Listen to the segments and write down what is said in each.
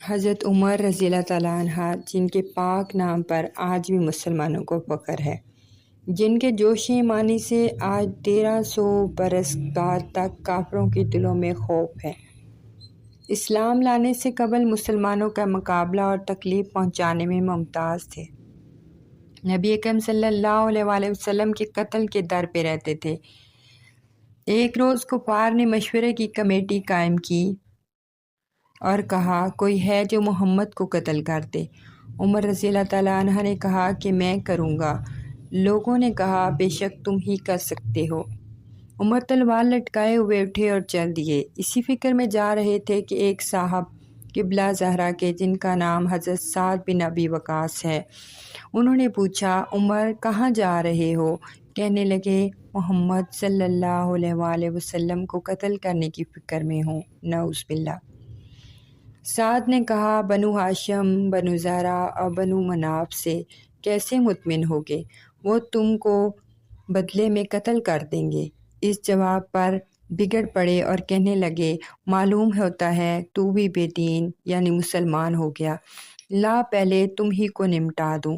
حضرت عمر رضی اللہ تعالیٰ عنہ، جن کے پاک نام پر آج بھی مسلمانوں کو فخر ہے، جن کے جوش ایمانی سے آج 1300 برس بعد تک کافروں کے دلوں میں خوف ہے، اسلام لانے سے قبل مسلمانوں کا مقابلہ اور تکلیف پہنچانے میں ممتاز تھے، نبی اکرم صلی اللہ علیہ وآلہ وسلم کے قتل کے در پہ رہتے تھے۔ ایک روز کفار نے مشورے کی کمیٹی قائم کی اور کہا، کوئی ہے جو محمد کو قتل کر دے؟ عمر رضی اللہ تعالیٰ عنہ نے کہا کہ میں کروں گا۔ لوگوں نے کہا، بے شک تم ہی کر سکتے ہو۔ عمر تلوار لٹکائے ہوئے اٹھے اور چل دیے۔ اسی فکر میں جا رہے تھے کہ ایک صاحب قبلہ زہرا کے، جن کا نام حضرت سعد بن ابی وقاص ہے، انہوں نے پوچھا، عمر کہاں جا رہے ہو؟ کہنے لگے، محمد صلی اللہ علیہ وآلہ وسلم کو قتل کرنے کی فکر میں ہوں، نعوذ باللہ۔ سعد نے کہا، بنو ہاشم، بنو زہرا اور بنو مناف سے کیسے مطمئن ہوگے؟ وہ تم کو بدلے میں قتل کر دیں گے۔ اس جواب پر بگڑ پڑے اور کہنے لگے، معلوم ہوتا ہے تو بھی بے دین یعنی مسلمان ہو گیا، لا پہلے تم ہی کو نمٹا دوں۔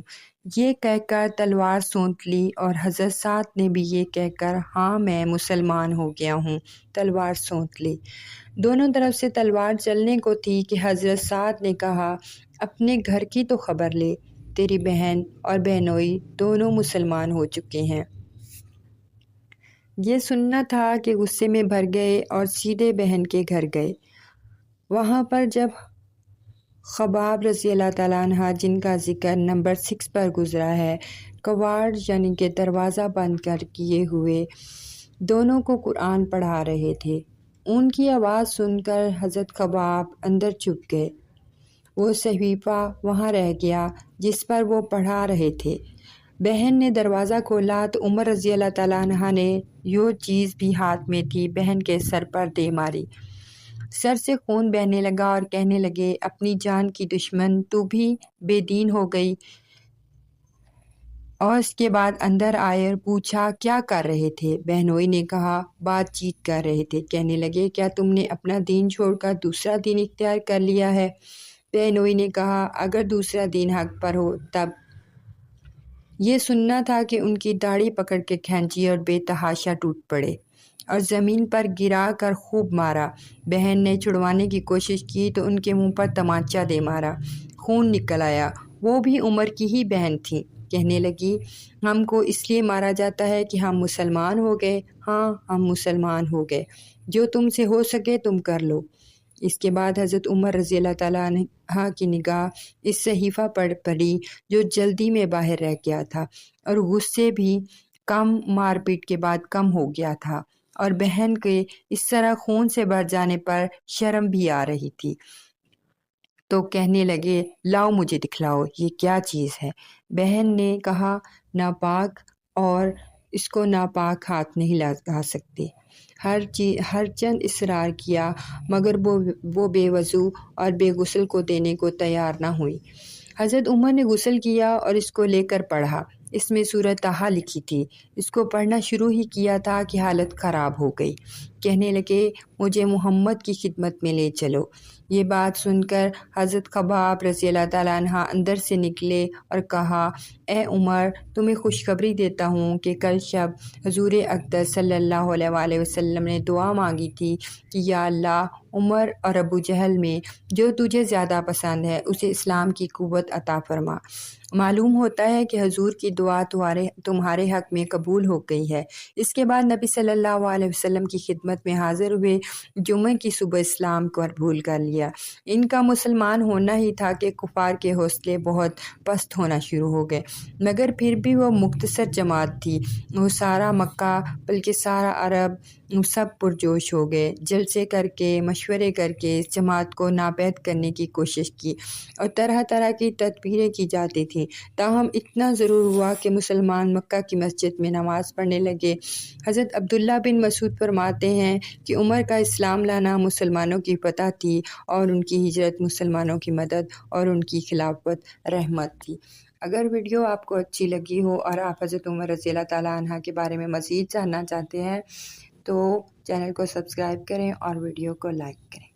یہ کہہ کر تلوار سونت لی اور حضرت سعد نے بھی یہ کہہ کر، ہاں میں مسلمان ہو گیا ہوں، تلوار سونت لی۔ دونوں طرف سے تلوار چلنے کو تھی کہ حضرت سعد نے کہا، اپنے گھر کی تو خبر لے، تیری بہن اور بہنوئی دونوں مسلمان ہو چکے ہیں۔ یہ سننا تھا کہ غصے میں بھر گئے اور سیدھے بہن کے گھر گئے۔ وہاں پر جب خباب رضی اللہ تعالیٰ عنہ، جن کا ذکر نمبر 6 پر گزرا ہے، کواڑ یعنی کہ دروازہ بند کر کیے ہوئے دونوں کو قرآن پڑھا رہے تھے، ان کی آواز سن کر حضرت خباب اندر چھپ گئے۔ وہ صحیفہ وہاں رہ گیا جس پر وہ پڑھا رہے تھے۔ بہن نے دروازہ کھولا تو عمر رضی اللہ تعالیٰ عنہ نے جو چیز بھی ہاتھ میں تھی بہن کے سر پر دے ماری۔ سر سے خون بہنے لگا اور کہنے لگے، اپنی جان کی دشمن، تو بھی بے دین ہو گئی؟ اور اس کے بعد اندر آئے اور پوچھا، کیا کر رہے تھے؟ بہنوئی نے کہا، بات چیت کر رہے تھے۔ کہنے لگے، کیا تم نے اپنا دین چھوڑ کر دوسرا دین اختیار کر لیا ہے؟ بہنوئی نے کہا، اگر دوسرا دین حق پر ہو تب۔ یہ سننا تھا کہ ان کی داڑھی پکڑ کے کھینچی اور بے تحاشا ٹوٹ پڑے اور زمین پر گرا کر خوب مارا۔ بہن نے چھڑوانے کی کوشش کی تو ان کے منہ پر تمانچہ دے مارا، خون نکل آیا۔ وہ بھی عمر کی ہی بہن تھی۔ کہنے لگی، ہم کو اس لیے مارا جاتا ہے کہ ہم مسلمان ہو گئے۔ ہاں، ہم مسلمان ہو گئے، جو تم سے ہو سکے تم کر لو۔ اس کے بعد حضرت عمر رضی اللہ تعالیٰ عنہ کی نگاہ اس صحیفہ پر پڑی جو جلدی میں باہر رہ گیا تھا، اور غصے بھی کم مار پیٹ کے بعد کم ہو گیا تھا، اور بہن کے اس طرح خون سے بھر جانے پر شرم بھی آ رہی تھی۔ تو کہنے لگے، لاؤ مجھے دکھلاؤ، یہ کیا چیز ہے؟ بہن نے کہا، ناپاک، اور اس کو ناپاک ہاتھ نہیں لگا سکتے۔ ہر چند اصرار کیا مگر وہ بے وضو اور بے غسل کو دینے کو تیار نہ ہوئی۔ حضرت عمر نے غسل کیا اور اس کو لے کر پڑھا۔ اس میں سورۃ طٰہٰ لکھی تھی۔ اس کو پڑھنا شروع ہی کیا تھا کہ حالت خراب ہو گئی۔ کہنے لگے، مجھے محمد کی خدمت میں لے چلو۔ یہ بات سن کر حضرت خباب رضی اللہ تعالیٰ عنہ اندر سے نکلے اور کہا، اے عمر، تمہیں خوشخبری دیتا ہوں کہ کل شب حضور اقدس صلی اللہ علیہ وآلہ وسلم نے دعا مانگی تھی کہ یا اللہ، عمر اور ابو جہل میں جو تجھے زیادہ پسند ہے اسے اسلام کی قوت عطا فرما۔ معلوم ہوتا ہے کہ حضور کی دعا تمہارے حق میں قبول ہو گئی ہے۔ اس کے بعد نبی صلی اللہ علیہ وسلم کی خدمت میں حاضر ہوئے، جمعہ کی صبح اسلام کو قبول کر لیا۔ ان کا مسلمان ہونا ہی تھا کہ کفار کے حوصلے بہت پست ہونا شروع ہو گئے، مگر پھر بھی وہ مختصر جماعت تھی۔ وہ سارا مکہ بلکہ سارا عرب سب پرجوش ہو گئے۔ جلسے کر کے، مشورے کر کے اس جماعت کو ناپید کرنے کی کوشش کی اور طرح طرح کی تدبیریں کی جاتی تھیں، تاہم اتنا ضرور ہوا کہ مسلمان مکہ کی مسجد میں نماز پڑھنے لگے۔ حضرت عبداللہ بن مسعود فرماتے ہیں کہ عمر کا اسلام لانا مسلمانوں کی فتح تھی اور ان کی ہجرت مسلمانوں کی مدد اور ان کی خلافت رحمت تھی۔ اگر ویڈیو آپ کو اچھی لگی ہو اور آپ حضرت عمر رضی اللہ تعالیٰ عنہ کے بارے میں مزید جاننا چاہتے ہیں تو چینل کو سبسکرائب کریں اور ویڈیو کو لائک کریں۔